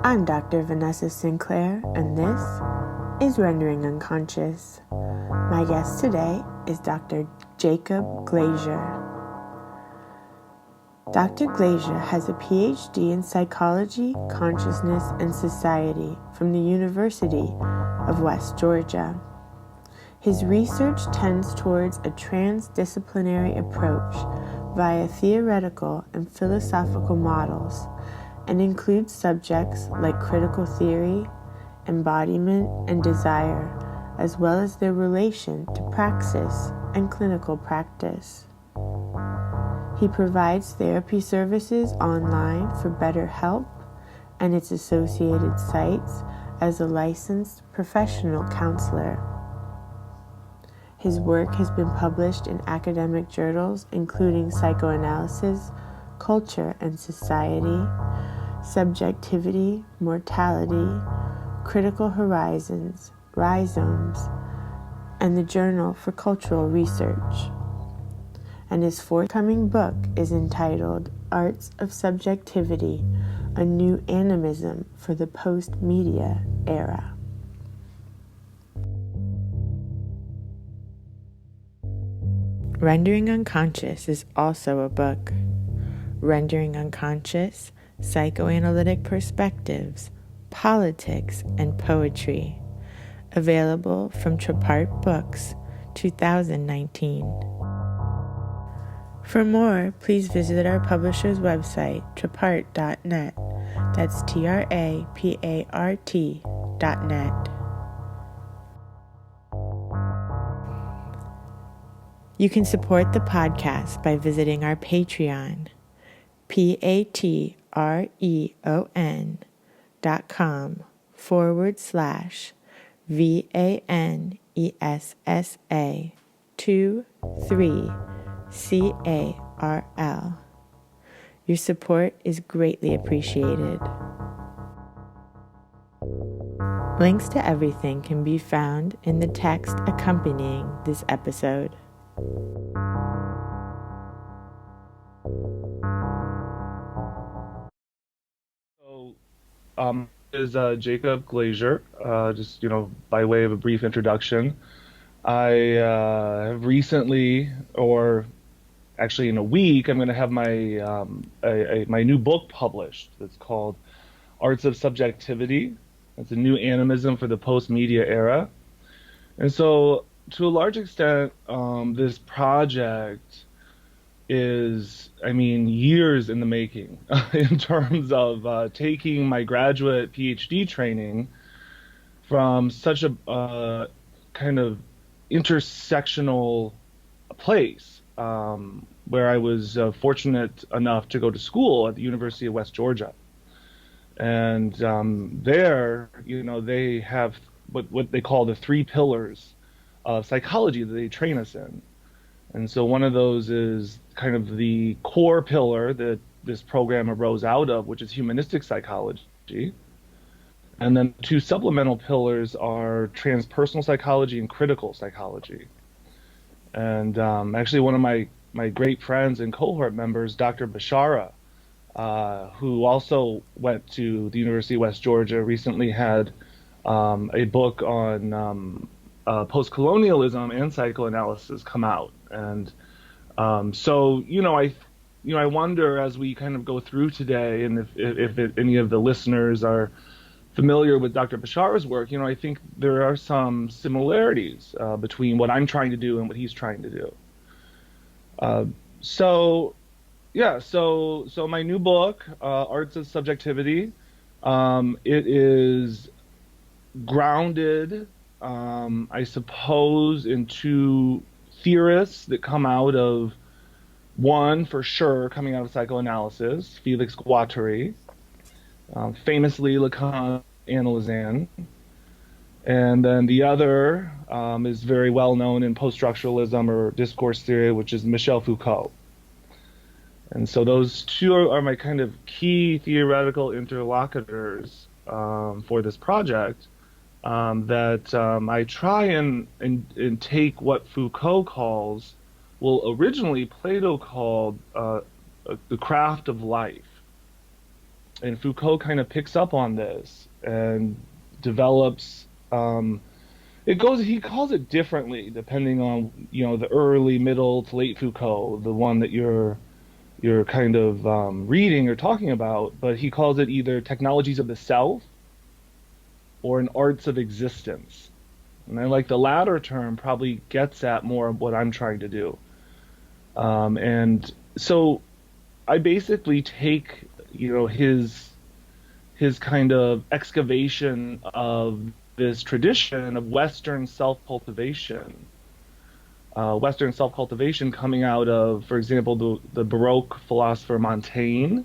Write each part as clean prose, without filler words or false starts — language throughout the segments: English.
I'm Dr. Vanessa Sinclair, and this is Rendering Unconscious. My guest today is Dr. Jacob Glazier. Dr. Glazier has a PhD in Psychology, Consciousness, and Society from the University of West Georgia. His research tends towards a transdisciplinary approach via theoretical and philosophical models and includes subjects like critical theory, embodiment, and desire, as well as their relation to praxis and clinical practice. He provides therapy services online for BetterHelp and its associated sites as a licensed professional counselor. His work has been published in academic journals including Psychoanalysis, Culture and Society, Subjectivity, Mortality, Critical Horizons, Rhizomes, and the Journal for Cultural Research. And his forthcoming book is entitled Arts of Subjectivity, a New Animism for the Post-Media Era. Rendering Unconscious is also a book. Rendering Unconscious, Psychoanalytic Perspectives, Politics, and Poetry. Available from Trapart Books, 2019. For more, please visit our publisher's website, trapart.net. That's TRAPART.net. You can support the podcast by visiting our Patreon, patreon.com/VANESSA23CARL. Your support is greatly appreciated. Links to everything can be found in the text accompanying this episode. Is Jacob Glazier. Just by way of a brief introduction, I have recently, or actually in a week, I'm going to have my my new book published. It's called Arts of Subjectivity. It's a new animism for the post-media era. And so, to a large extent, this project is, years in the making in terms of taking my graduate PhD training from such a kind of intersectional place, where I was fortunate enough to go to school at the University of West Georgia. And there, they have what they call the 3 pillars of psychology that they train us in. And so one of those is kind of the core pillar that this program arose out of, which is humanistic psychology. And then 2 supplemental pillars are transpersonal psychology and critical psychology. And actually one of my great friends and cohort members, Dr. Bashara, who also went to the University of West Georgia, recently had a book on post-colonialism and psychoanalysis come out. And so, I wonder, as we kind of go through today, and if any of the listeners are familiar with Dr. Bashara's work, I think there are some similarities between what I'm trying to do and what he's trying to do. So my new book, Arts of Subjectivity, it is grounded, I suppose, in 2 theorists that come out of, one for sure coming out of psychoanalysis, Felix Guattari, famously Lacan and Lausanne, and then the other is very well known in post-structuralism or discourse theory, which is Michel Foucault. And so those 2 are my kind of key theoretical interlocutors for this project. That I try and take what Foucault calls, originally Plato called the craft of life. And Foucault kind of picks up on this and develops. He calls it differently depending on, the early, middle to late Foucault, the one that you're kind of reading or talking about. But he calls it either technologies of the self or an arts of existence. And I like the latter term probably gets at more of what I'm trying to do. And so I basically take, his kind of excavation of this tradition of Western self-cultivation coming out of, for example, the Baroque philosopher Montaigne,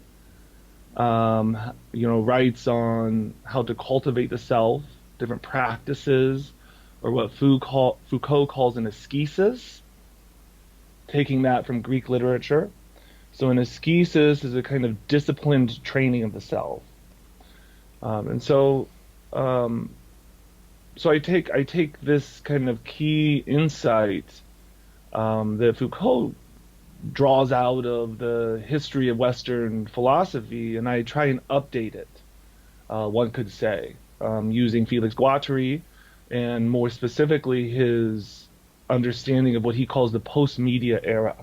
writes on how to cultivate the self, different practices, or what Foucault calls an ascesis, taking that from Greek literature. So an ascesis is a kind of disciplined training of the self. And so, so I take this kind of key insight that Foucault draws out of the history of Western philosophy, and I try and update it. One could say, using Felix Guattari, and more specifically his understanding of what he calls the post-media era.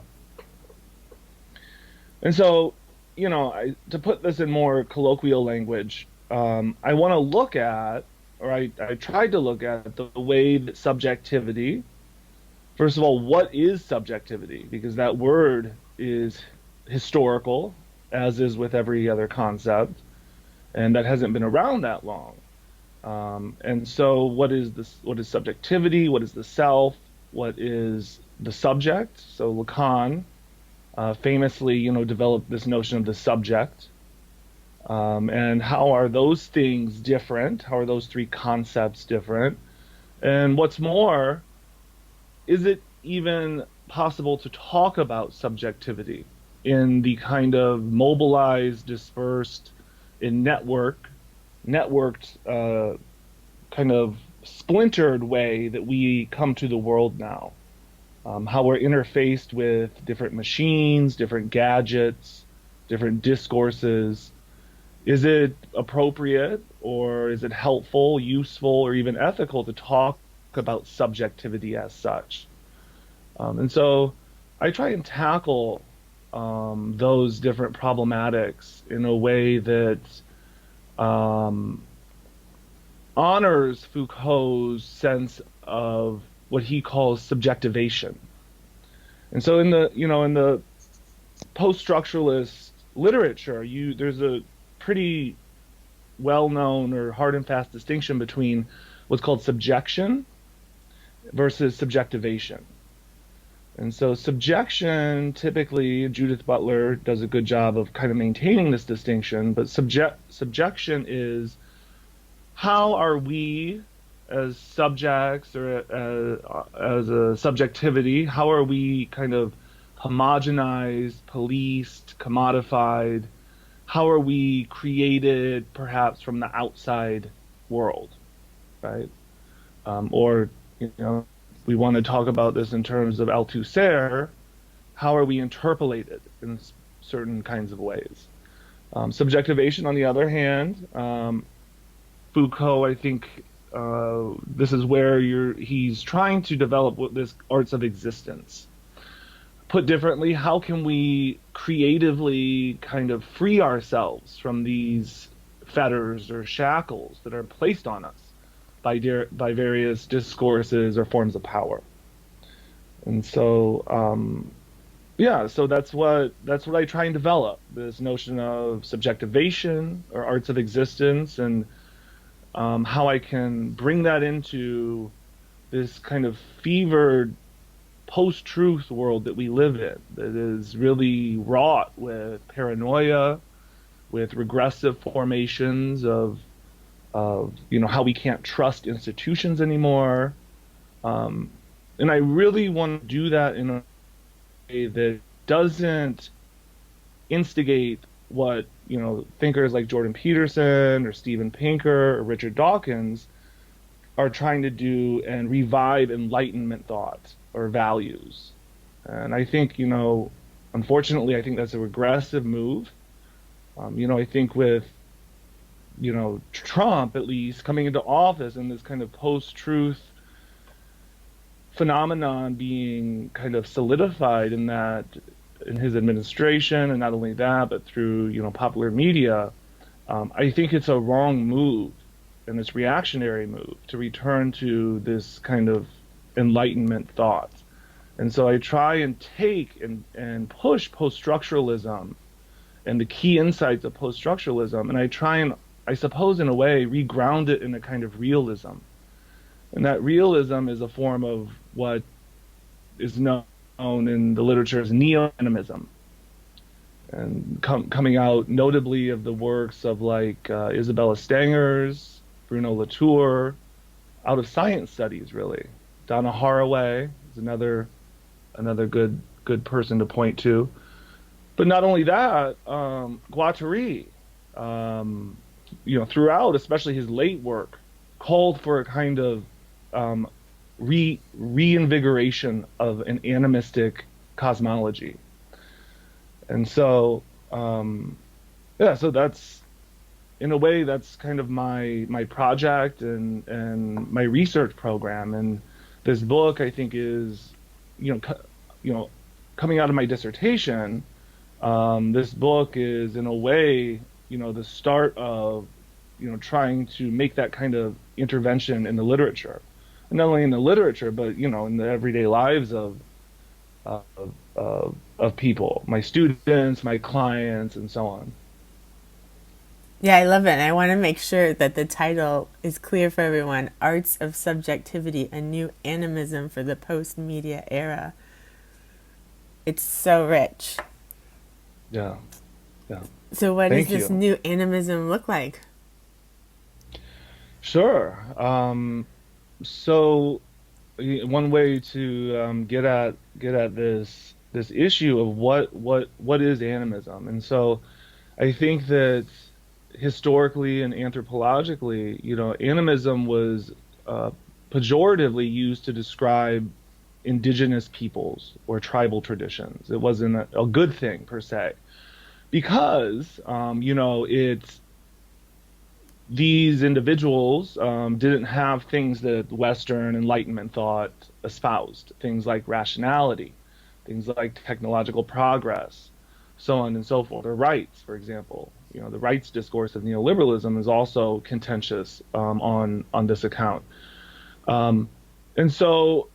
And so, to put this in more colloquial language, I want to look at, or I tried to look at the way that subjectivity, first of all, what is subjectivity? Because that word is historical, as is with every other concept, and that hasn't been around that long. And so what is this? What is subjectivity? What is the self? What is the subject? So Lacan famously, developed this notion of the subject. And how are those things different? How are those three concepts different? And what's more, is it even possible to talk about subjectivity in the kind of mobilized, dispersed, in networked, kind of splintered way that we come to the world now? How we're interfaced with different machines, different gadgets, different discourses. Is it appropriate, or is it helpful, useful, or even ethical to talk about subjectivity as such? And so I try and tackle those different problematics in a way that honors Foucault's sense of what he calls subjectivation. And so in the post-structuralist literature, there's a pretty well-known or hard and fast distinction between what's called subjection versus subjectivation. And so subjection, typically, Judith Butler does a good job of kind of maintaining this distinction, but subjection is how are we as subjects, or as a subjectivity, how are we kind of homogenized, policed, commodified? How are we created perhaps from the outside world, right? Or, we want to talk about this in terms of Althusser, how are we interpolated in certain kinds of ways? Subjectivation, on the other hand, Foucault, I think, this is where he's trying to develop this arts of existence. Put differently, how can we creatively kind of free ourselves from these fetters or shackles that are placed on us by various discourses or forms of power? And so, so that's what I try and develop, this notion of subjectivation or arts of existence, and how I can bring that into this kind of fevered post-truth world that we live in, that is really wrought with paranoia, with regressive formations of how we can't trust institutions anymore. And I really want to do that in a way that doesn't instigate what thinkers like Jordan Peterson or Steven Pinker or Richard Dawkins are trying to do, and revive Enlightenment thought or values. And I think, unfortunately, I think that's a regressive move. I think with Trump at least coming into office and this kind of post-truth phenomenon being kind of solidified in his administration, and not only that, but through popular media. I think it's a wrong move and this reactionary move to return to this kind of Enlightenment thought. And so I try and take and push post-structuralism and the key insights of post-structuralism, and I try and, I suppose in a way, reground it in a kind of realism. And that realism is a form of what is known in the literature as neo-animism, and coming out notably of the works of like Isabella Stanger's, Bruno Latour, out of science studies really. Donna Haraway is another good person to point to. But not only that, Guattari, throughout, especially his late work, called for a kind of reinvigoration of an animistic cosmology. And so, so that's, in a way, that's kind of my project and my research program. And this book, I think, is, coming out of my dissertation. This book is, in a way, the start of, trying to make that kind of intervention in the literature, and not only in the literature, but in the everyday lives of people, my students, my clients, and so on. Yeah, I love it. And I want to make sure that the title is clear for everyone. Arts of Subjectivity, a New Animism for the Post-Media Era. It's so rich. Yeah. So what does this new animism look like? Sure. So one way to get at this issue of what is animism, and so I think that historically and anthropologically, animism was pejoratively used to describe indigenous peoples or tribal traditions. It wasn't a good thing per se, because it's these individuals didn't have things that Western Enlightenment thought espoused, things like rationality, things like technological progress, so on and so forth, or rights, for example. The rights discourse of neoliberalism is also contentious on this account. And so,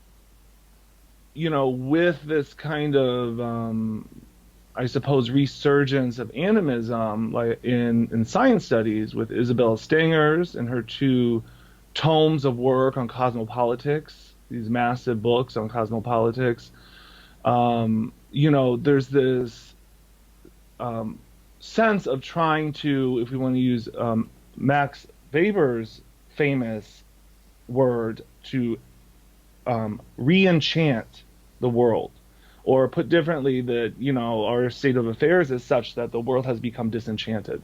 with this kind of, I suppose, resurgence of animism, like in science studies, with Isabella Stanger's and her 2 tomes of work on cosmopolitics, these massive books on cosmopolitics, there's this sense of trying to, if we want to use Max Weber's famous word, to re-enchant the world. Or put differently, that, our state of affairs is such that the world has become disenchanted.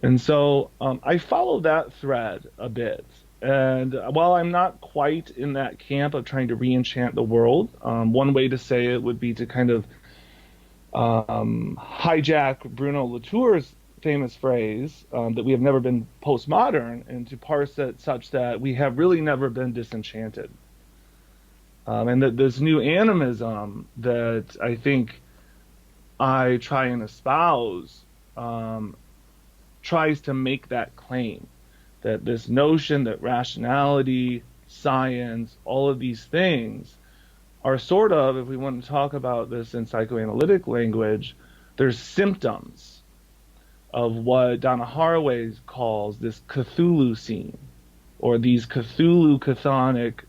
And so I follow that thread a bit. And while I'm not quite in that camp of trying to re-enchant the world, one way to say it would be to kind of hijack Bruno Latour's famous phrase that we have never been postmodern, and to parse it such that we have really never been disenchanted. And that this new animism that I think I try and espouse tries to make that claim, that this notion that rationality, science, all of these things are sort of, if we want to talk about this in psychoanalytic language, there's symptoms of what Donna Haraway calls this Cthulhu scene, or these Cthulhu chthonic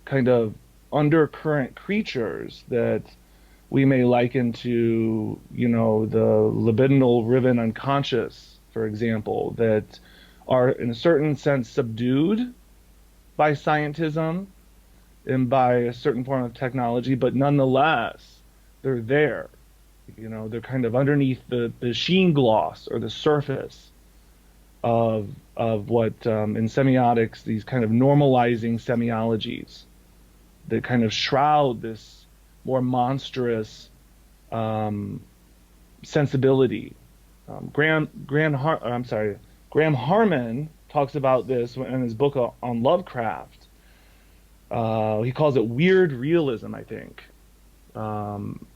kind of undercurrent creatures that we may liken to, the libidinal riven unconscious, for example, that are in a certain sense subdued by scientism and by a certain form of technology, but nonetheless, they're there. They're kind of underneath the sheen gloss or the surface of what in semiotics, these kind of normalizing semiologies that kind of shroud this more monstrous sensibility. Graham Harman talks about this in his book on Lovecraft. He calls it weird realism, I think. Um,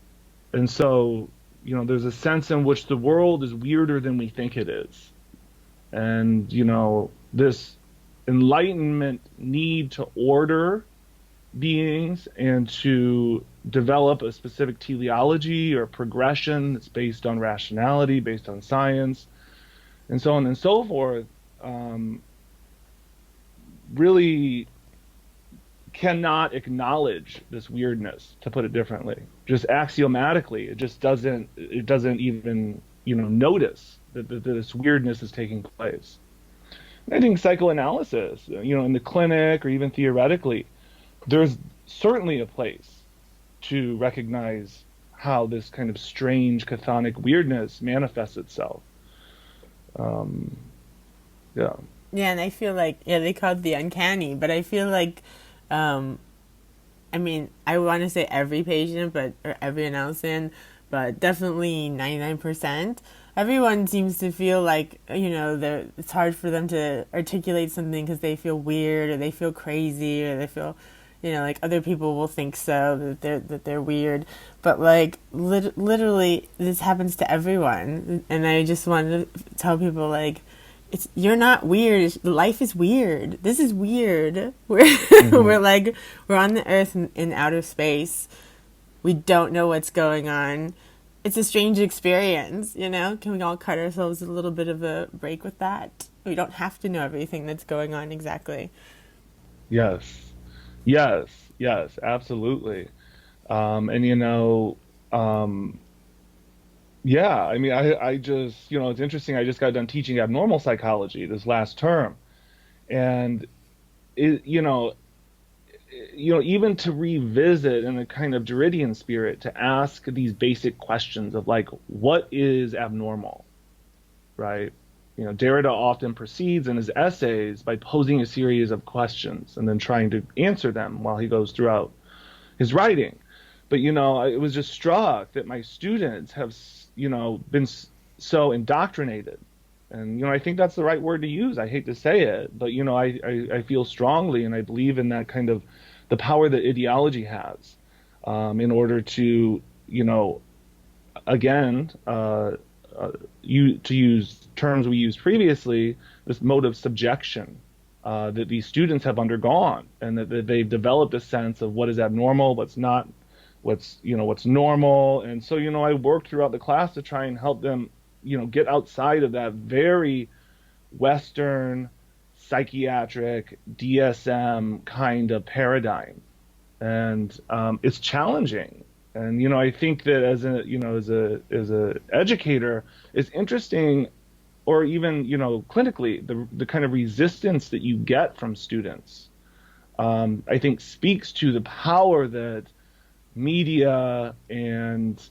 and so, there's a sense in which the world is weirder than we think it is. And, this enlightenment need to order beings and to develop a specific teleology or progression that's based on rationality, based on science, and so on and so forth, really cannot acknowledge this weirdness, to put it differently. Just axiomatically, it doesn't even, notice that this weirdness is taking place. And I think psychoanalysis, in the clinic or even theoretically, there's certainly a place to recognize how this kind of strange chthonic weirdness manifests itself. Um, yeah. Yeah, and I feel like, yeah, they call it the uncanny, but I feel like, um, I mean, I want to say every patient, or every analysis, but definitely 99%. Everyone seems to feel like, it's hard for them to articulate something because they feel weird or they feel crazy or they feel, like other people will think so, that they're weird. But like, literally, this happens to everyone. And I just want to tell people, like, you're not weird. Life is weird. This is weird. We're we're on the earth in outer space. We don't know what's going on. It's a strange experience, Can we all cut ourselves a little bit of a break with that? We don't have to know everything that's going on exactly. Yes. Yes. Yes. Absolutely. And um, yeah. I mean, I just, it's interesting. I just got done teaching abnormal psychology this last term, and it, even to revisit in a kind of Derridian spirit to ask these basic questions of like, what is abnormal, right? Derrida often proceeds in his essays by posing a series of questions and then trying to answer them while he goes throughout his writing. But, I was just struck that my students have, been so indoctrinated. And, I think that's the right word to use. I hate to say it, but, I feel strongly and I believe in that kind of the power that ideology has, in order to, again, to use terms we used previously, this mode of subjection that these students have undergone, and that they've developed a sense of what is abnormal, what's not, what's normal. And so, I worked throughout the class to try and help them, get outside of that very Western psychiatric DSM kind of paradigm. And it's challenging. And I think that as a educator, it's interesting, or even clinically, the kind of resistance that you get from students, I think speaks to the power that media and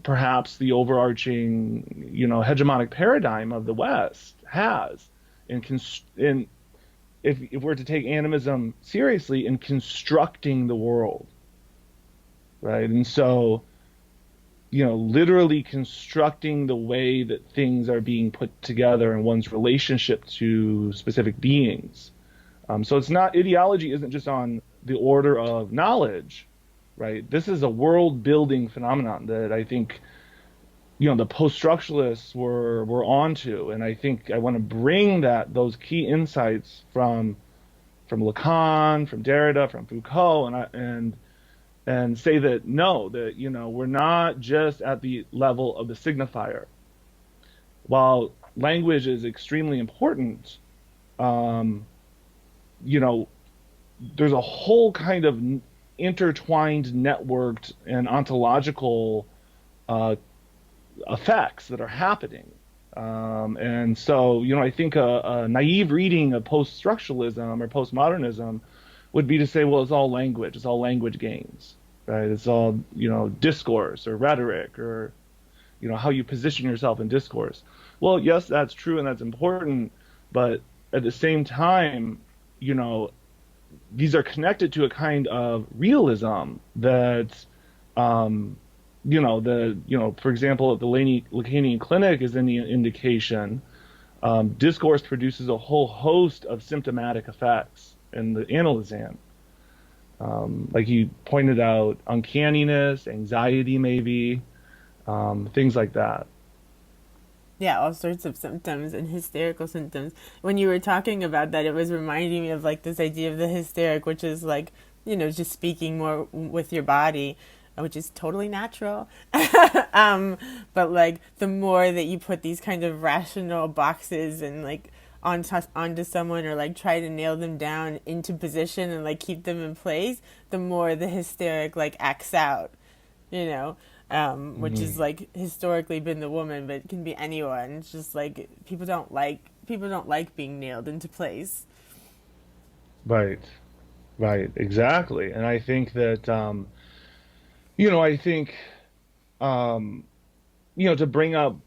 perhaps the overarching hegemonic paradigm of the West has in if we're to take animism seriously, in constructing the world. Right. And so, literally constructing the way that things are being put together in one's relationship to specific beings. So it's not, ideology isn't just on the order of knowledge, right? This is a world building phenomenon that I think, the post-structuralists were onto. And I think I want to bring those key insights from Lacan, from Derrida, from Foucault, and say that no, that we're not just at the level of the signifier. While language is extremely important, there's a whole kind of intertwined, networked, and ontological effects that are happening. And so, I think a naive reading of post-structuralism or postmodernism would be to say, well, it's all language games, right? It's all, discourse or rhetoric, or, how you position yourself in discourse. Well, yes, that's true and that's important, but at the same time, these are connected to a kind of realism that, for example, the Lacanian clinic is in the indication discourse produces a whole host of symptomatic effects in the analysan. Like you pointed out, uncanniness, anxiety, maybe, things like that. Yeah, all sorts of symptoms and hysterical symptoms. When you were talking about that, it was reminding me of like this idea of the hysteric, which is like, just speaking more with your body, which is totally natural. um, but like the more that you put these kind of rational boxes and like onto someone, or like try to nail them down into position and like keep them in place, the more the hysteric like acts out, you know, which is Hmm. like historically been the woman, but it can be anyone. It's just like people don't like being nailed into place. Right, right, exactly. And I think that, I think, um, to bring up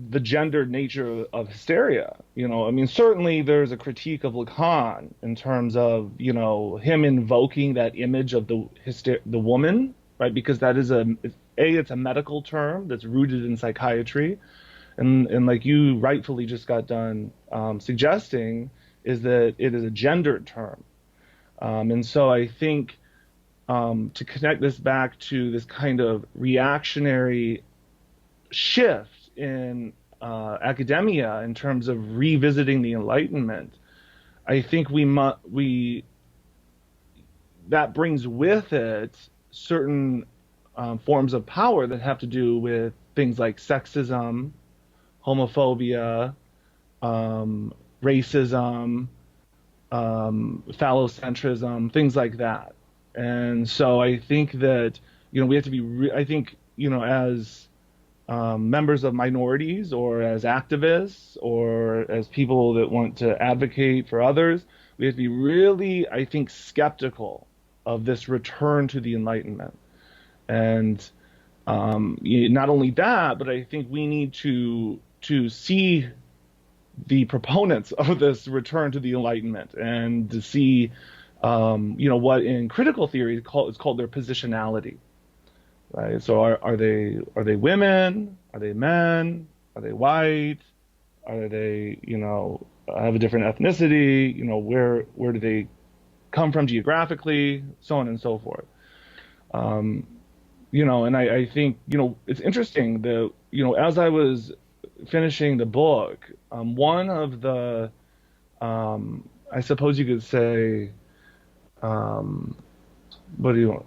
the gendered nature of hysteria, I mean, certainly there's a critique of Lacan in terms of, him invoking that image of the woman, right? Because that is it's a medical term that's rooted in psychiatry. And like you rightfully just got done suggesting, is that it is a gendered term. And so I think to connect this back to this kind of reactionary shift in academia in terms of revisiting the Enlightenment, I think we that brings with it certain forms of power that have to do with things like sexism, homophobia, um, racism, phallocentrism, things like that. And so I think that we have to be. I think as members of minorities, or as activists, or as people that want to advocate for others, we have to be really, I think, skeptical of this return to the Enlightenment. And not only that, but I think we need to see the proponents of this return to the Enlightenment, and to see, what in critical theory is called their positionality, right? So are they women? Are they men? Are they white? Are they, have a different ethnicity? Where do they come from geographically? So on and so forth. Um, and I think, it's interesting that, as I was finishing the book, one of the, I suppose you could say, um, what do you,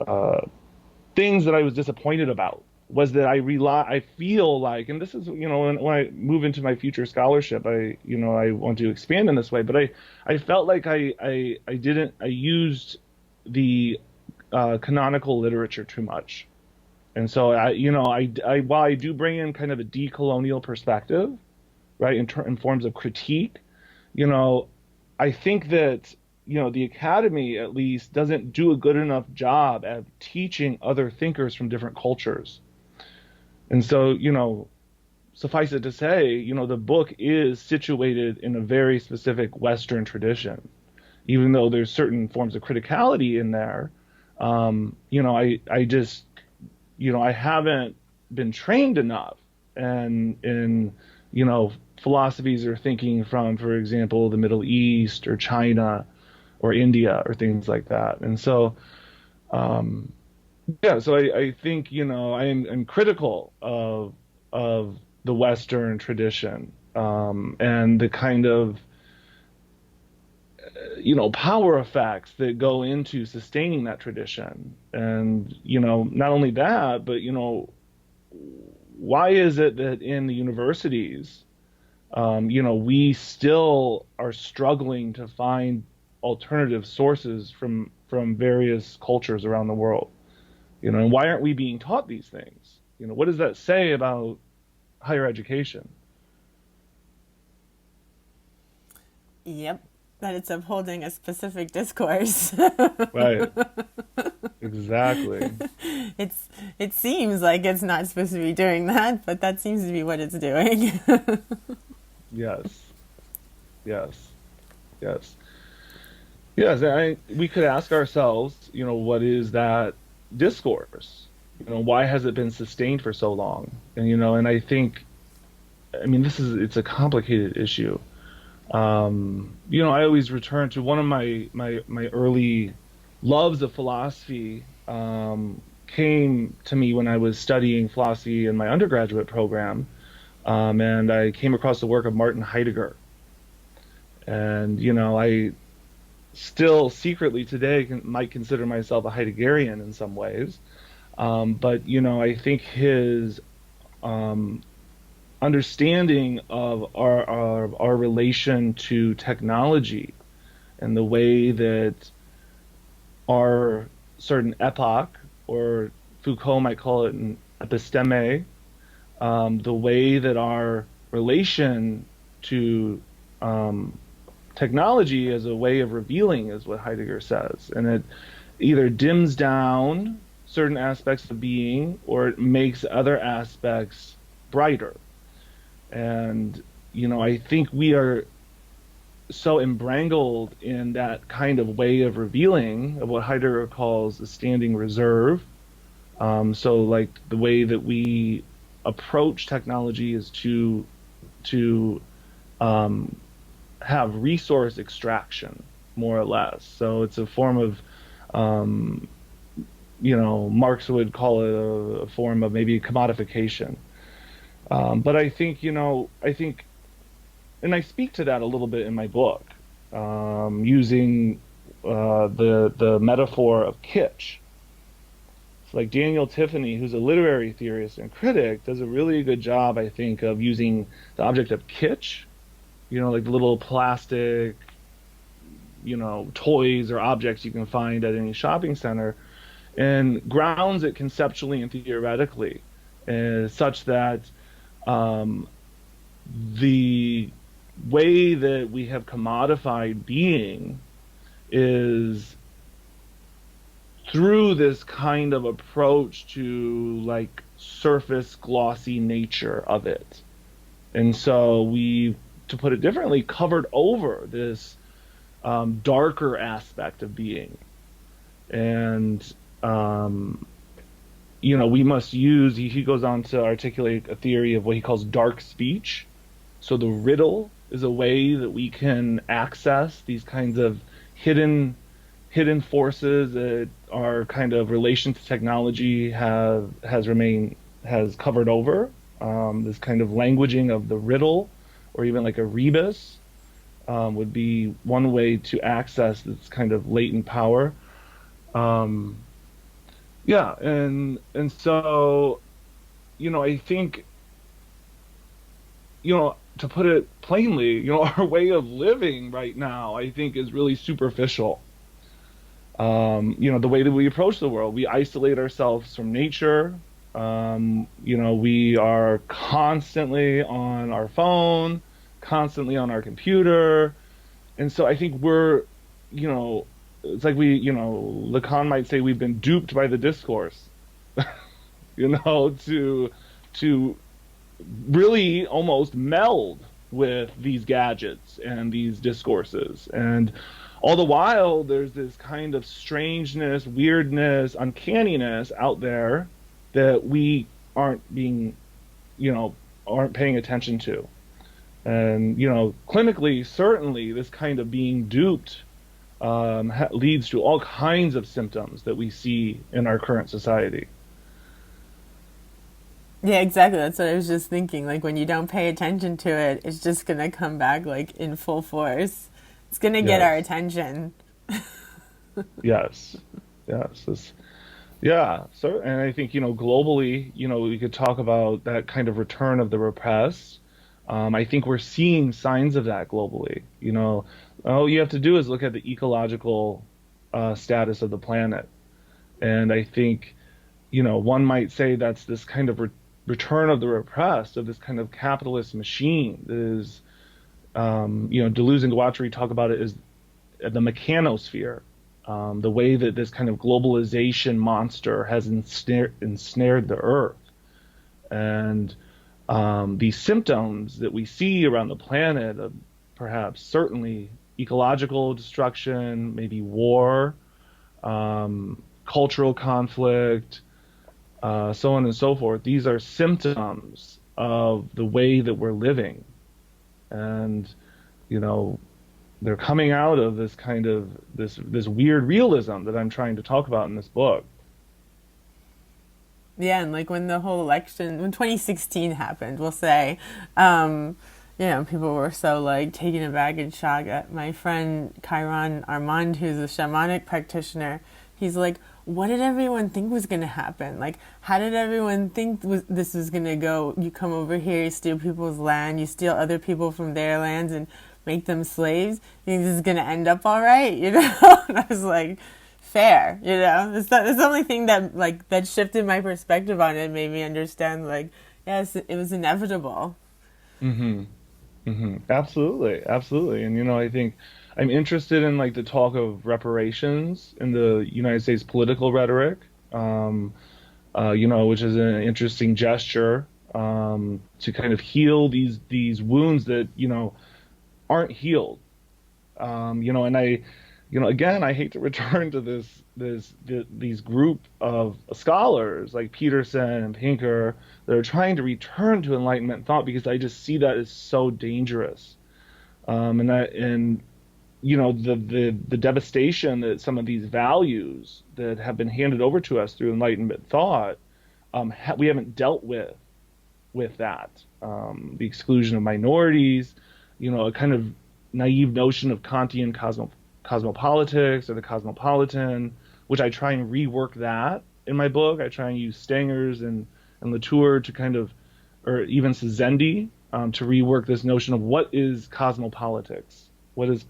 things that I was disappointed about was that I feel like, and this is, when I move into my future scholarship, I want to expand in this way, but I felt like I used the canonical literature too much. And so while I do bring in kind of a decolonial perspective, right, in forms of critique, you know, I think that the academy at least doesn't do a good enough job at teaching other thinkers from different cultures. And so, suffice it to say, the book is situated in a very specific Western tradition, even though there's certain forms of criticality in there. I just, I haven't been trained enough and in, philosophies or thinking from, for example, the Middle East or China or India or things like that. And so, um, yeah, so I think, I'm critical of the Western tradition, and the kind of, power effects that go into sustaining that tradition. And, not only that, but, why is it that in the universities, we still are struggling to find alternative sources from various cultures around the world? And why aren't we being taught these things? What does that say about higher education? Yep, that it's upholding a specific discourse. Right. Exactly. It seems like it's not supposed to be doing that, but that seems to be what it's doing. Yes. Yes. Yes. Yes. We could ask ourselves, what is that discourse? Why has it been sustained for so long? And I think, I mean, it's a complicated issue. I always return to one of my early loves of philosophy, came to me when I was studying philosophy in my undergraduate program, and I came across the work of Martin Heidegger. And, I still secretly today might consider myself a Heideggerian in some ways. But, I think his um, understanding of our relation to technology and the way that our certain epoch, or Foucault might call it an episteme, the way that our relation to technology as a way of revealing is what Heidegger says. And it either dims down certain aspects of being or it makes other aspects brighter. And, I think we are so embrangled in that kind of way of revealing of what Heidegger calls the standing reserve. So like the way that we approach technology is to um, have resource extraction, more or less. So it's a form of, um, Marx would call it a form of maybe commodification. But I think, and I speak to that a little bit in my book, using the metaphor of kitsch. It's like Daniel Tiffany, who's a literary theorist and critic, does a really good job, I think, of using the object of kitsch, like the little plastic, toys or objects you can find at any shopping center, and grounds it conceptually and theoretically, such that um, the way that we have commodified being is through this kind of approach to like surface glossy nature of it. And so we, to put it differently, covered over this darker aspect of being. And, we must use, he goes on to articulate a theory of what he calls dark speech. So the riddle is a way that we can access these kinds of hidden forces that our kind of relation to technology has covered over. This kind of languaging of the riddle, or even like a rebus, would be one way to access this kind of latent power. Um, yeah, and so I think to put it plainly, our way of living right now, I think, is really superficial. The way that we approach the world, we isolate ourselves from nature. We are constantly on our phone, constantly on our computer. And so I think it's like Lacan might say we've been duped by the discourse, to really almost meld with these gadgets and these discourses. And all the while, there's this kind of strangeness, weirdness, uncanniness out there that we aren't paying attention to. And, clinically, certainly, this kind of being duped leads to all kinds of symptoms that we see in our current society. Yeah, exactly. That's what I was just thinking. Like when you don't pay attention to it, it's just gonna come back like in full force. It's gonna get our Yes, attention. yes, yes. Yeah. So, and I think, globally, we could talk about that kind of return of the repressed. I think we're seeing signs of that globally. All you have to do is look at the ecological status of the planet. And I think, one might say that's this kind of return of the repressed, of this kind of capitalist machine that is, Deleuze and Guattari talk about it as the mechanosphere, the way that this kind of globalization monster has ensnared the earth. And these symptoms that we see around the planet of perhaps certainly ecological destruction, maybe war, cultural conflict, so on and so forth. These are symptoms of the way that we're living. And you know, they're coming out of this kind of this weird realism that I'm trying to talk about in this book. Yeah, and like when the whole election, when 2016 happened, we'll say, um, people were so like taken aback and shocked. My friend Chiron Armand, who's a shamanic practitioner, he's like, what did everyone think was going to happen? Like, how did everyone think this was going to go? You come over here, you steal people's land, you steal other people from their lands and make them slaves. You think this is going to end up all right? And I was like, fair. It's the only thing that like that shifted my perspective on it, made me understand like, yes, it was inevitable. Hmm. Absolutely, absolutely. And I think I'm interested in like the talk of reparations in the United States political rhetoric, which is an interesting gesture to kind of heal these wounds that aren't healed. And again, I hate to return to these group of scholars like Peterson and Pinker that are trying to return to Enlightenment thought, because I just see that as so dangerous. The devastation that some of these values that have been handed over to us through Enlightenment thought, we haven't dealt with that. The exclusion of minorities, a kind of naive notion of Kantian cosmopolitics or the cosmopolitan, which I try and rework that in my book. I try and use Stangers and Latour to kind of, or even Suzendi, to rework this notion of what is cosmopolitics, what is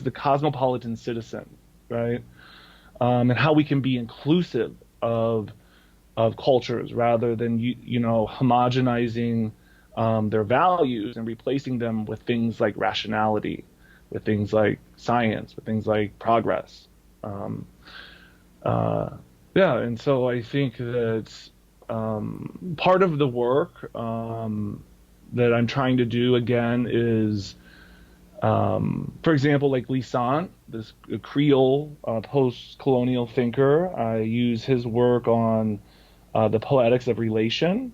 the cosmopolitan citizen, right? And how we can be inclusive of cultures rather than homogenizing their values and replacing them with things like rationality, with things like science, with things like progress. Um, yeah, and so I think that part of the work that I'm trying to do again is, for example, like Glissant, this Creole post-colonial thinker. I use his work on the poetics of relation,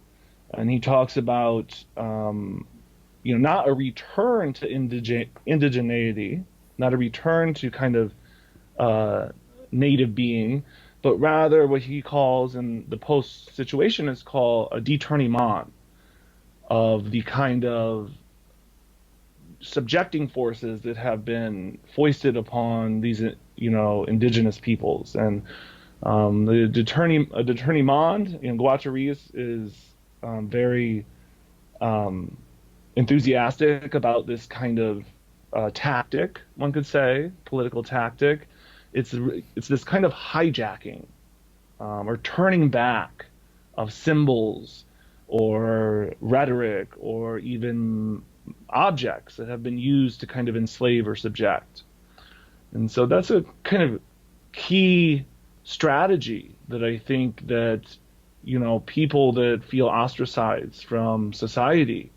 and he talks about not a return to indigeneity, not a return to kind of native being, but rather what he calls, in the post situation, is called a détournement of the kind of subjecting forces that have been foisted upon these, indigenous peoples. And the détournement, Guattari is very enthusiastic about this kind of tactic, one could say, political tactic. It's this kind of hijacking or turning back of symbols or rhetoric or even objects that have been used to kind of enslave or subject. And so that's a kind of key strategy that I think that people that feel ostracized from society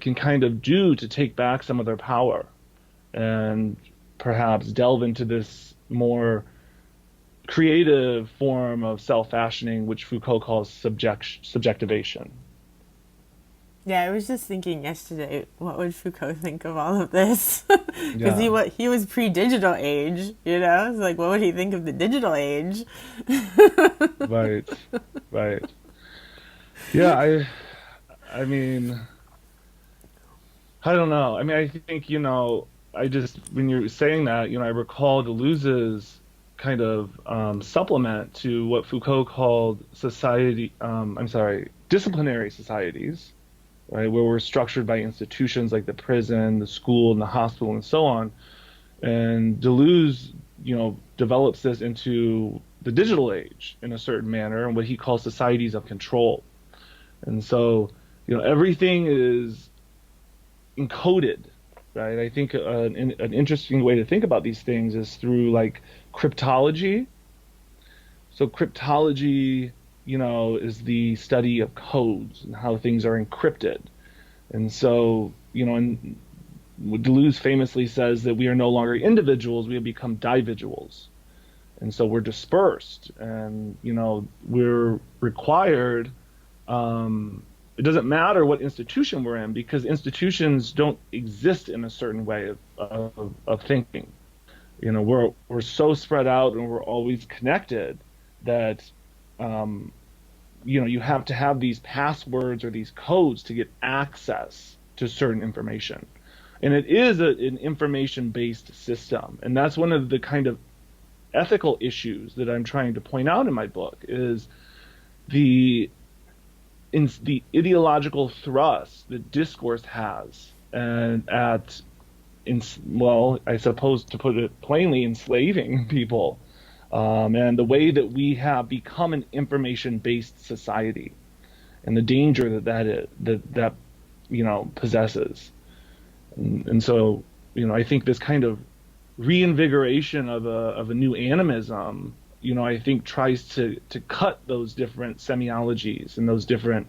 can kind of do to take back some of their power and perhaps delve into this more creative form of self-fashioning, which Foucault calls subjectivation. Yeah, I was just thinking yesterday, what would Foucault think of all of this? Because Yeah, he was pre-digital age, It's like, what would he think of the digital age? right, right. Yeah, I mean, I don't know. I mean, I think, I just, when you're saying that, I recall Deleuze's kind of supplement to what Foucault called disciplinary societies, right, where we're structured by institutions like the prison, the school, and the hospital, and so on. And Deleuze, develops this into the digital age in a certain manner, and what he calls societies of control. And so, everything is encoded, right? I think an interesting way to think about these things is through like cryptology. So cryptology, is the study of codes and how things are encrypted. And so, and Deleuze famously says that we are no longer individuals, we have become dividuals. And so we're dispersed, and we're required it doesn't matter what institution we're in, because institutions don't exist in a certain way of thinking. We're so spread out and we're always connected that you have to have these passwords or these codes to get access to certain information. And it is an information-based system. And that's one of the kind of ethical issues that I'm trying to point out in my book, is the ideological thrust that discourse has, and I suppose, to put it plainly, enslaving people, and the way that we have become an information-based society, and the danger that possesses. And so, I think this kind of reinvigoration of a new animism, I think tries to cut those different semiologies and those different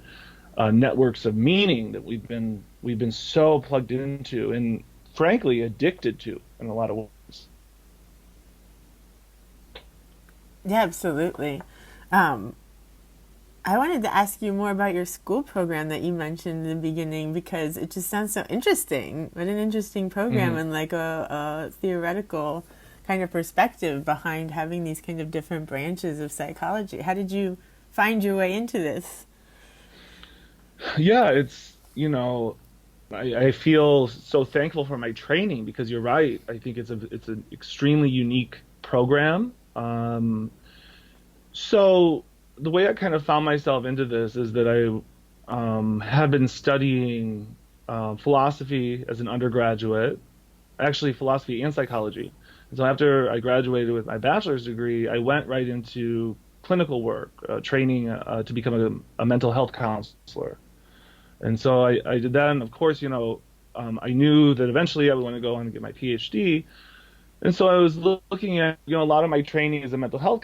networks of meaning that we've been so plugged into and frankly addicted to in a lot of ways. Yeah, absolutely. I wanted to ask you more about your school program that you mentioned in the beginning, because it just sounds so interesting. What an interesting program, and like a theoretical kind of perspective behind having these kind of different branches of psychology. How did you find your way into this? Yeah, it's, I feel so thankful for my training, because you're right. I think it's an extremely unique program. So the way I kind of found myself into this is that I had been studying philosophy as an undergraduate, actually philosophy and psychology. And so after I graduated with my bachelor's degree, I went right into clinical work, training to become a mental health counselor. And so I did that, and of course, I knew that eventually I would want to go on and get my PhD. And so I was looking at, a lot of my training as a mental health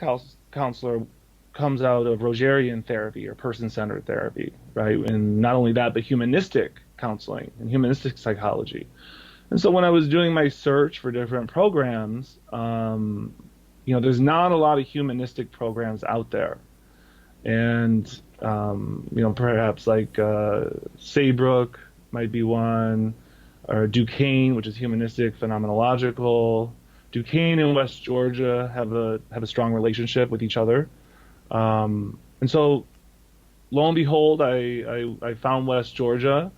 counselor comes out of Rogerian therapy or person-centered therapy, right? And not only that, but humanistic counseling and humanistic psychology. And so when I was doing my search for different programs, there's not a lot of humanistic programs out there. And, perhaps like Saybrook might be one, or Duquesne, which is humanistic phenomenological. Duquesne and West Georgia have a strong relationship with each other. And so lo and behold, I found West Georgia,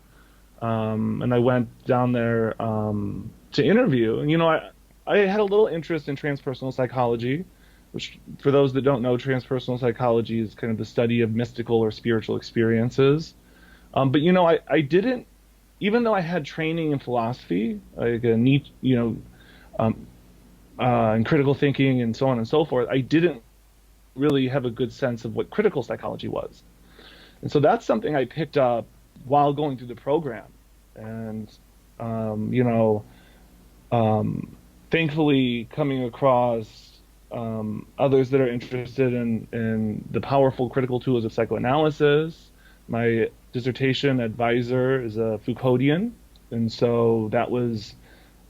and I went down there to interview. And I had a little interest in transpersonal psychology, which, for those that don't know, transpersonal psychology is kind of the study of mystical or spiritual experiences. But I didn't, even though I had training in philosophy, like Nietzsche, and critical thinking and so on and so forth, I didn't really have a good sense of what critical psychology was. And so that's something I picked up while going through the program. And, thankfully coming across others that are interested in the powerful critical tools of psychoanalysis. My dissertation advisor is a Foucauldian, and so that was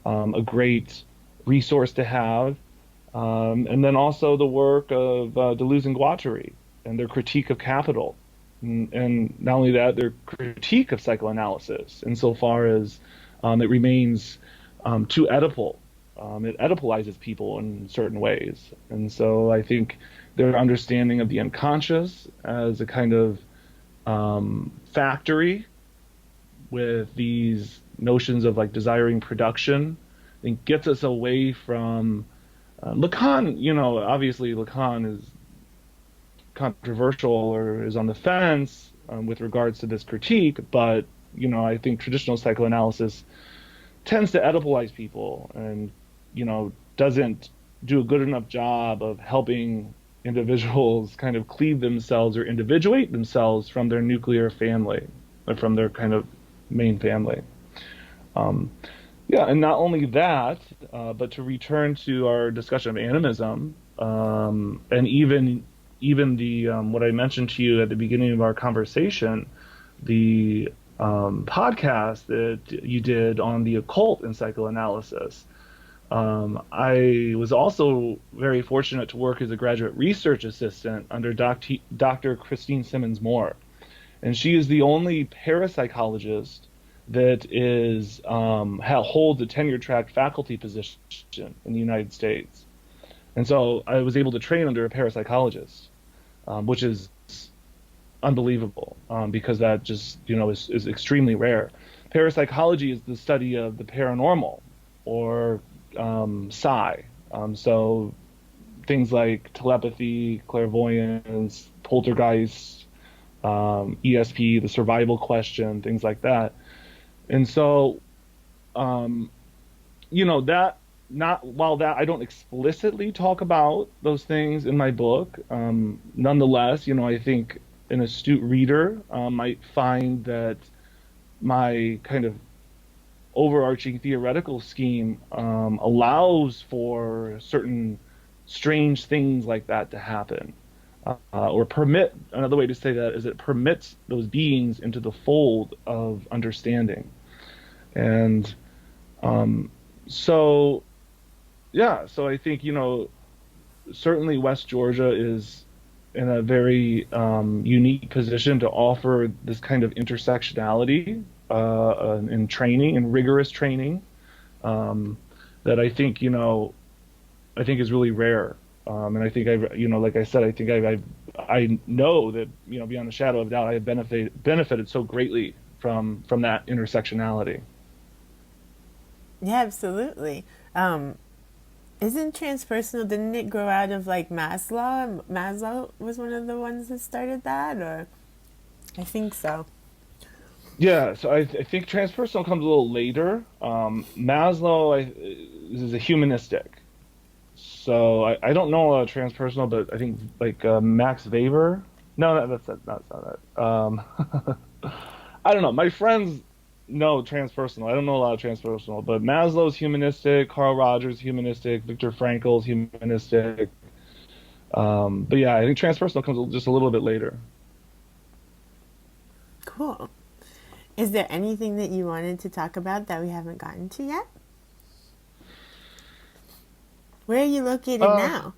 a great resource to have. And then also the work of Deleuze and Guattari and their critique of capital. And not only that, their critique of psychoanalysis insofar as it remains too Oedipal. It Oedipalizes people in certain ways. And so I think their understanding of the unconscious as a kind of factory with these notions of like desiring production, I think gets us away from Lacan. Obviously Lacan is controversial or is on the fence with regards to this critique, but I think traditional psychoanalysis tends to Oedipalize people and doesn't do a good enough job of helping individuals kind of cleave themselves or individuate themselves from their nuclear family or from their kind of main family. And not only that, but to return to our discussion of animism, and even the what I mentioned to you at the beginning of our conversation, the podcast that you did on the occult and psychoanalysis. I was also very fortunate to work as a graduate research assistant under Dr. Christine Simmons Moore. and she is the only parapsychologist that is holds a tenure track faculty position in the United States. And so I was able to train under a parapsychologist, which is unbelievable, because that just, is extremely rare. Parapsychology is the study of the paranormal, or psi. So things like telepathy, clairvoyance, poltergeist, ESP, the survival question, things like that. And so, that, not while that I don't explicitly talk about those things in my book, nonetheless, I think an astute reader might find that my kind of overarching theoretical scheme allows for certain strange things like that to happen, or permit. Another way to say that is it permits those beings into the fold of understanding. And so I think, certainly West Georgia is in a very unique position to offer this kind of intersectionality in training, and rigorous training, that I think, is really rare. And I think like I said, I think I know that, beyond a shadow of doubt, I have benefited so greatly from that intersectionality. Yeah, absolutely. Isn't transpersonal, didn't it grow out of like Maslow? Maslow was one of the ones that started that, or I think so. Yeah, so I think transpersonal comes a little later. Maslow is a humanistic. So I don't know transpersonal, but I think like Max Weber. No, that's not that. I don't know. My friends know transpersonal. I don't know a lot of transpersonal, but Maslow's humanistic, Carl Rogers humanistic, Viktor Frankl's humanistic. But yeah, I think transpersonal comes just a little bit later. Cool. Is there anything that you wanted to talk about that we haven't gotten to yet? Where are you located now?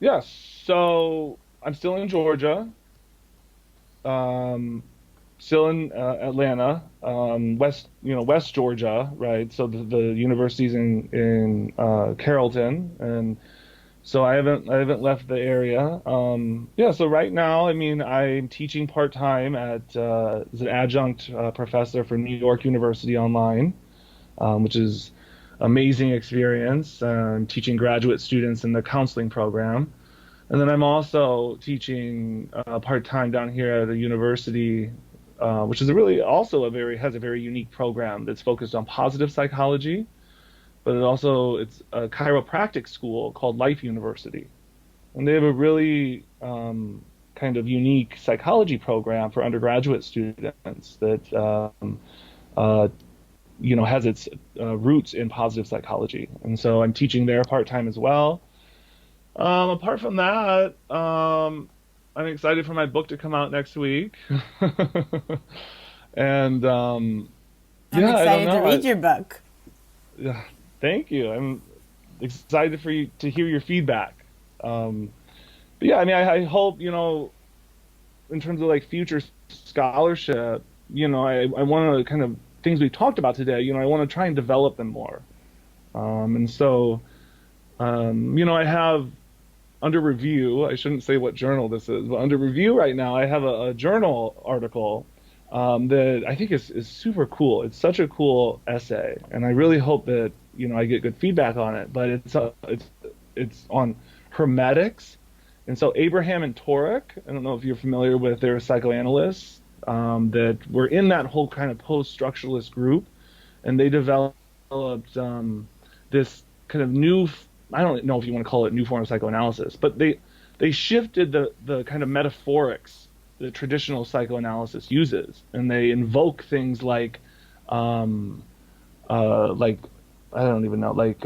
Yeah, so I'm still in Georgia, still in Atlanta, West Georgia, right? So the university's in Carrollton, and so I haven't left the area. So right now, I mean, I'm teaching part-time as an adjunct professor for New York University online, which is amazing experience. I'm teaching graduate students in the counseling program. And then I'm also teaching part-time down here at a university, which is has a very unique program that's focused on positive psychology, but it's a chiropractic school called Life University. And they have a really kind of unique psychology program for undergraduate students that has its roots in positive psychology. And so I'm teaching there part-time as well. Apart from that, I'm excited for my book to come out next week. And I'm I don't excited to know. read your book. Yeah, thank you. I'm excited for you to hear your feedback. But yeah, I mean, I hope, in terms of like future scholarship, I want to kind of things we talked about today, I want to try and develop them more. And so, I have under review, I shouldn't say what journal this is, but under review right now, I have a journal article that I think is super cool. It's such a cool essay, and I really hope that, I get good feedback on it. But it's on hermetics. And so Abraham and Torek, I don't know if you're familiar with, they're psychoanalysts that were in that whole kind of post-structuralist group, and they developed this kind of new, I don't know if you want to call it new form of psychoanalysis, but they shifted the kind of metaphorics that traditional psychoanalysis uses, and they invoke things like I don't even know, like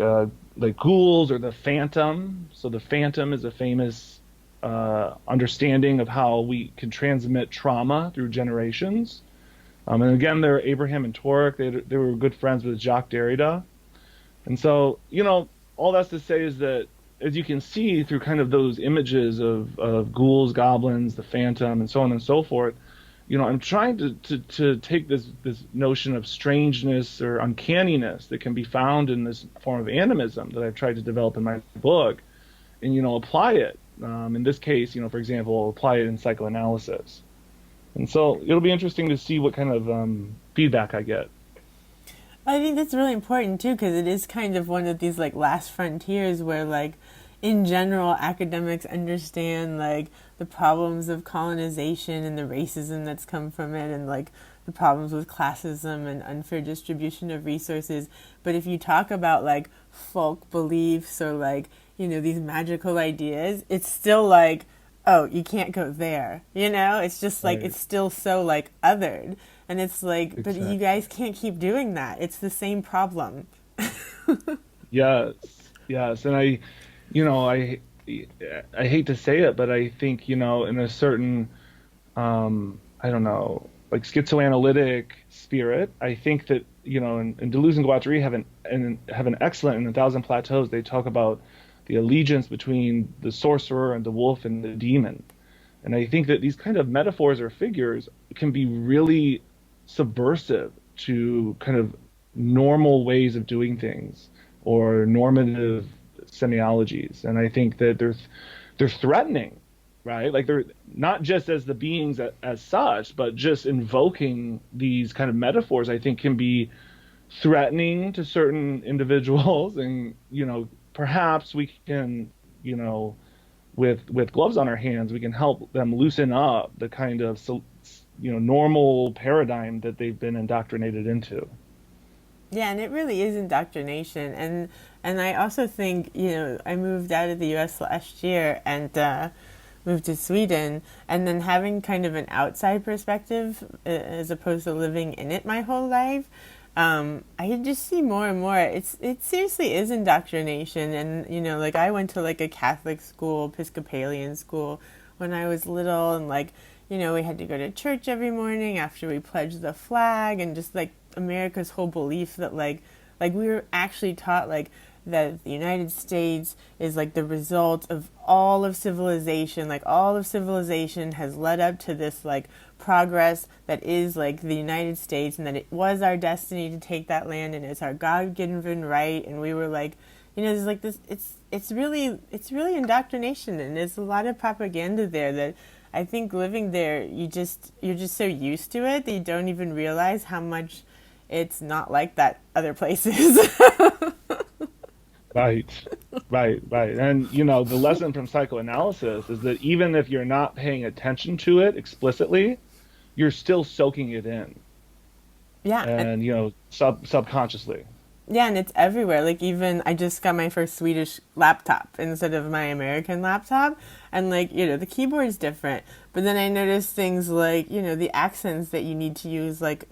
ghouls or the phantom. So the phantom is a famous understanding of how we can transmit trauma through generations. And again, they're Abraham and Torek. They were good friends with Jacques Derrida. And so, all that's to say is that, as you can see through kind of those images of ghouls, goblins, the phantom, and so on and so forth, I'm trying to take this notion of strangeness or uncanniness that can be found in this form of animism that I've tried to develop in my book, and apply it. In this case, for example, apply it in psychoanalysis. And so it'll be interesting to see what kind of feedback I get. I think that's really important too, because it is kind of one of these like last frontiers where like in general academics understand like the problems of colonization and the racism that's come from it, and like the problems with classism and unfair distribution of resources. But if you talk about like folk beliefs or like these magical ideas, it's still like, oh, you can't go there, it's just like, right. It's still so like othered. And it's like, exactly. But you guys can't keep doing that. It's the same problem. Yes. And I hate to say it, but I think, in a certain, I don't know, like schizoanalytic spirit, I think that, and Deleuze and Guattari have an excellent, in 1,000 Plateaus, they talk about the allegiance between the sorcerer and the wolf and the demon. And I think that these kind of metaphors or figures can be really subversive to kind of normal ways of doing things or normative semiologies. And I think that they're threatening, right? Like they're not just as the beings as such, but just invoking these kind of metaphors, I think can be threatening to certain individuals. And, perhaps we can, with gloves on our hands, we can help them loosen up the kind of normal paradigm that they've been indoctrinated into. Yeah, and it really is indoctrination. And I also think, I moved out of the U.S. last year and moved to Sweden, and then having kind of an outside perspective as opposed to living in it my whole life, I just see more and more. It seriously is indoctrination. And, like I went to like a Catholic school, Episcopalian school when I was little, and like, we had to go to church every morning after we pledged the flag, and just like America's whole belief that like we were actually taught like that the United States is like the result of all of civilization, like all of civilization has led up to this like progress that is like the United States, and that it was our destiny to take that land, and it's our God-given right. And we were like, there's like this, it's really indoctrination, and there's a lot of propaganda there that I think living there, you're just so used to it that you don't even realize how much it's not like that other places. Right. And, the lesson from psychoanalysis is that even if you're not paying attention to it explicitly, you're still soaking it in. Yeah. And, subconsciously. Yeah, and it's everywhere. Like, even I just got my first Swedish laptop instead of my American laptop. And, like, the keyboard's different. But then I noticed things like, the accents that you need to use, like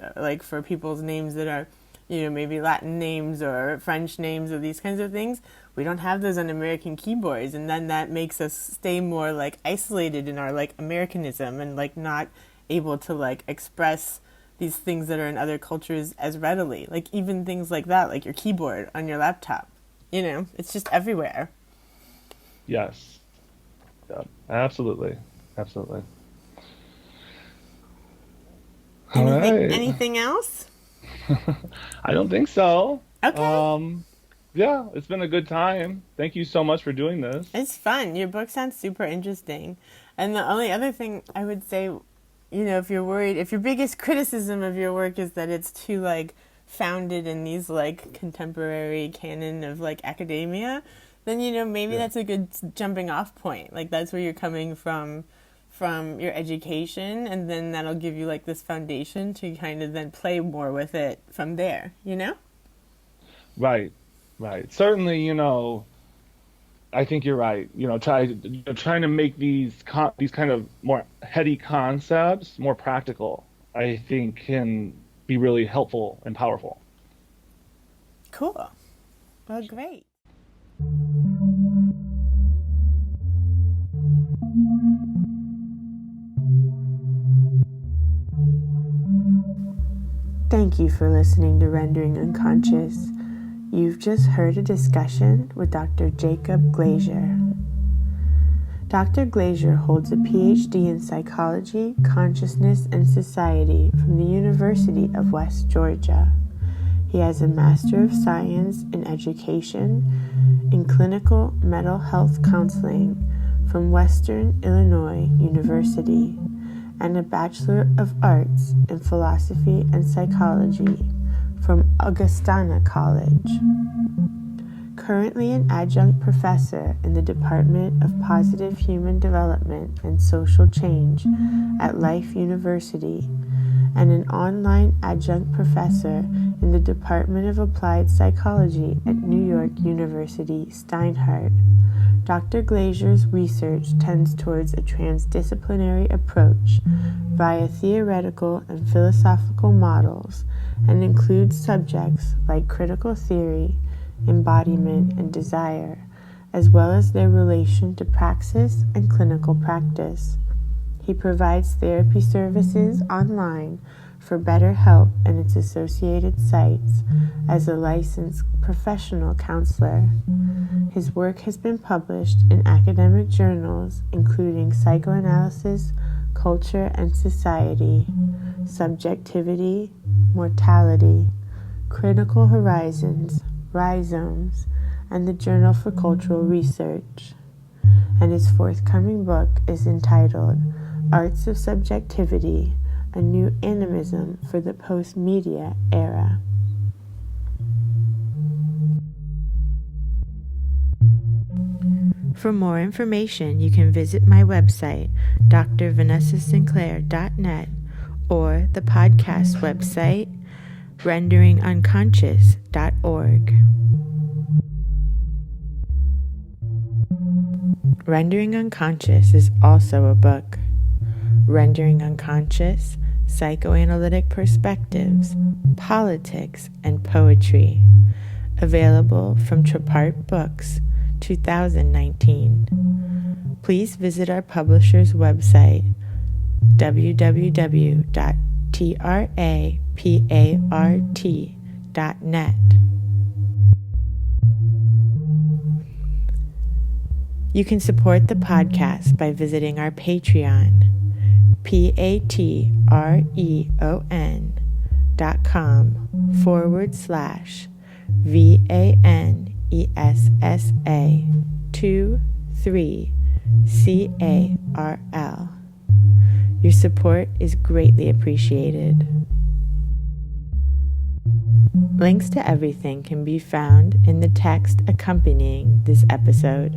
for people's names that are, maybe Latin names or French names or these kinds of things. We don't have those on American keyboards. And then that makes us stay more, like, isolated in our, like, Americanism and, like, not able to, like, express these things that are in other cultures as readily. Like, even things like that, like your keyboard on your laptop. It's just everywhere. Yes. Yeah, absolutely. Anything else? I don't think so. Okay. Yeah, it's been a good time. Thank you so much for doing this. It's fun. Your book sounds super interesting. And the only other thing I would say, if you're worried, if your biggest criticism of your work is that it's too, like, founded in these, like, contemporary canon of, like, academia, then, maybe that's a good jumping off point. Like, that's where you're coming from your education, and then that'll give you, like, this foundation to kind of then play more with it from there, Right. Certainly, I think you're right. Trying to make these kind of more heady concepts more practical, I think, can be really helpful and powerful. Cool. Well, great. Thank you for listening to Rendering Unconscious. You've just heard a discussion with Dr. Jacob Glazier. Dr. Glazier holds a PhD in psychology, consciousness, and society from the University of West Georgia. He has a Master of Science in Education in Clinical Mental Health Counseling from Western Illinois University and a Bachelor of Arts in Philosophy and Psychology from Augustana College. Currently an adjunct professor in the Department of Positive Human Development and Social Change at Life University and an online adjunct professor in the Department of Applied Psychology at New York University Steinhardt. Dr. Glazier's research tends towards a transdisciplinary approach via theoretical and philosophical models and includes subjects like critical theory, embodiment, and desire, as well as their relation to praxis and clinical practice. He provides therapy services online for BetterHelp and its associated sites as a licensed professional counselor. His work has been published in academic journals including Psychoanalysis, Culture and Society, Subjectivity, Mortality, Critical Horizons, Rhizomes, and the Journal for Cultural Research. And his forthcoming book is entitled Arts of Subjectivity, a New Animism for the Post-Media Era. For more information, you can visit my website, drvanessasinclair.net, or the podcast website, renderingunconscious.org. Rendering Unconscious is also a book. Rendering Unconscious, Psychoanalytic Perspectives, Politics, and Poetry. Available from Trapart Books, 2019. Please visit our publisher's website, www.trapart.net. You can support the podcast by visiting our Patreon, patreon.com/VANESSA23CARL. Your support is greatly appreciated. Links to everything can be found in the text accompanying this episode.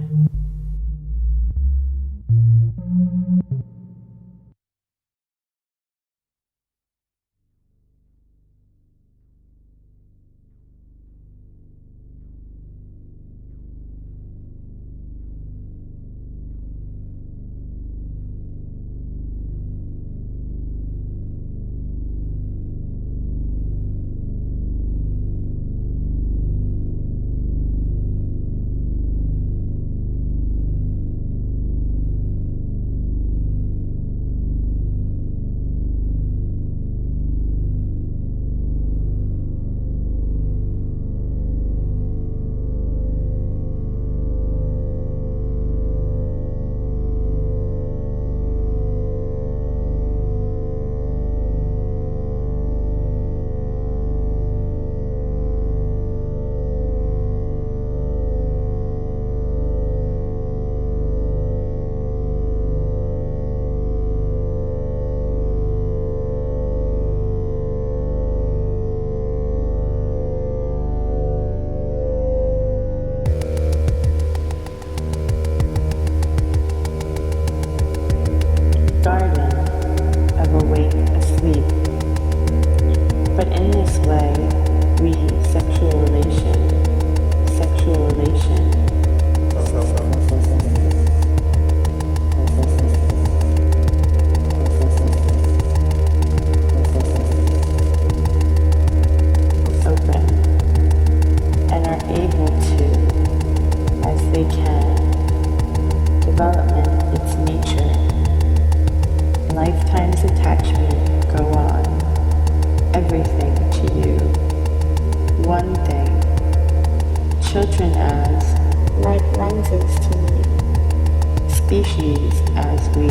species as we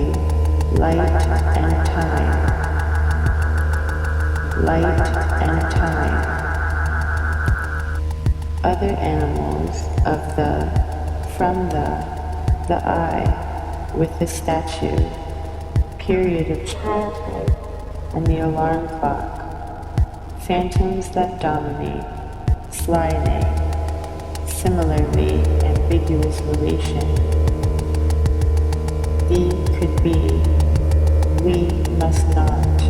light and time, light and time. Other animals of the, from the I, with the statue, period of childhood, and the alarm clock, phantoms that dominate, sliding, similarly ambiguous relation. He could be, we must not.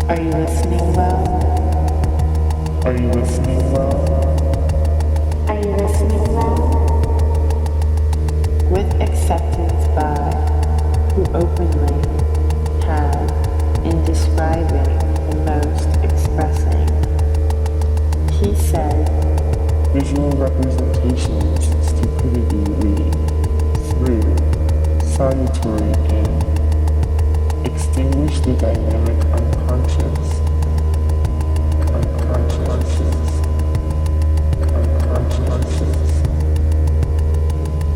Are you listening well? Are you listening well? Are you listening well? With acceptance by who openly have in describing the most expressing. He said, visual representations stupidity lead through salutary aim. Extinguish the dynamic unconscious.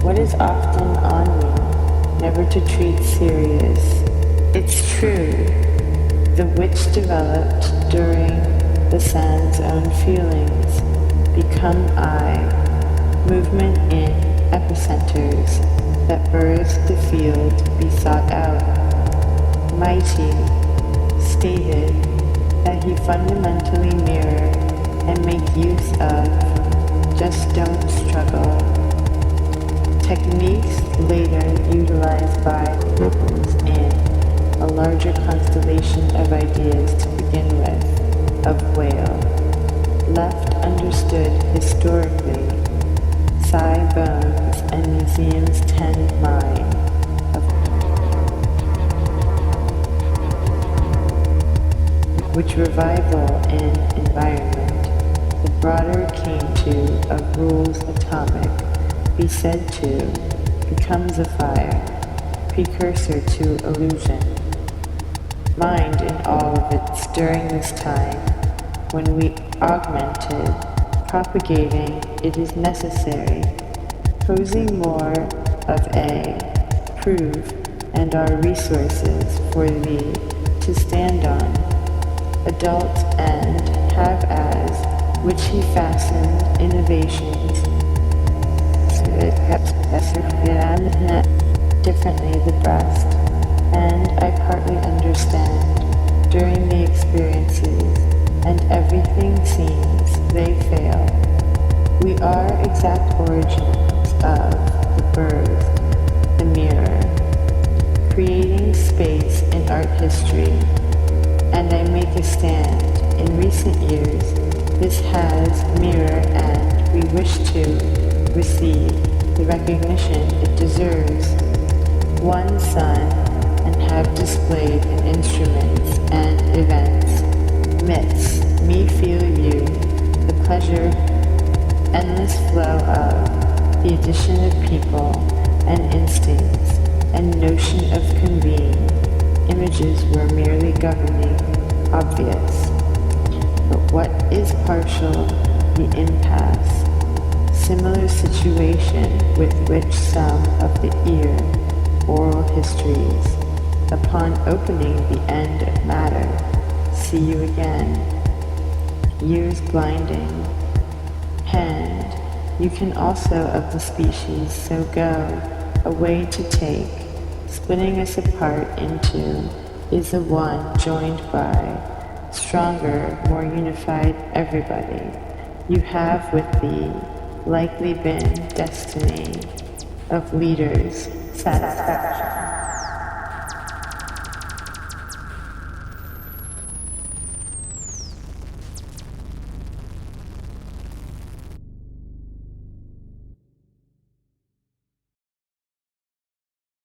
What is often on me, never to treat serious. It's true, the which developed during the sand's own feelings, become I, movement in epicenters that birthed the field be sought out. Mighty, stated that he fundamentally mirror and make use of, just don't struggle. Techniques later utilized by Deleuze in a larger constellation of ideas to begin with, of whale. Left understood historically, Psy bones and museums tend mine, of which revival in environment, the broader came to of rules atomic, be said to, becomes a fire, precursor to illusion. Mind in all of its during this time, when we augmented, propagating, it is necessary, posing more of a prove and our resources for thee to stand on, adult and have as, which he fastened innovations, differently the breast, and I partly understand during the experiences, and everything seems they fail. We are exact origins of the birth, the mirror, creating space in art history, and I make a stand. In recent years, this has mirror and we wish to receive the recognition it deserves. One sun and have displayed in instruments and events, myths, me feel you, the pleasure, endless flow of the addition of people and instincts and notion of convene. Images were merely governing, obvious. But what is partial, the impasse, similar situation with which some of the ear, oral histories, upon opening the end of matter, see you again, years blinding, hand, you can also of the species so go, a way to take, splitting us apart into, is the one joined by, stronger, more unified everybody. You have with thee likely been destiny of leaders, satisfaction.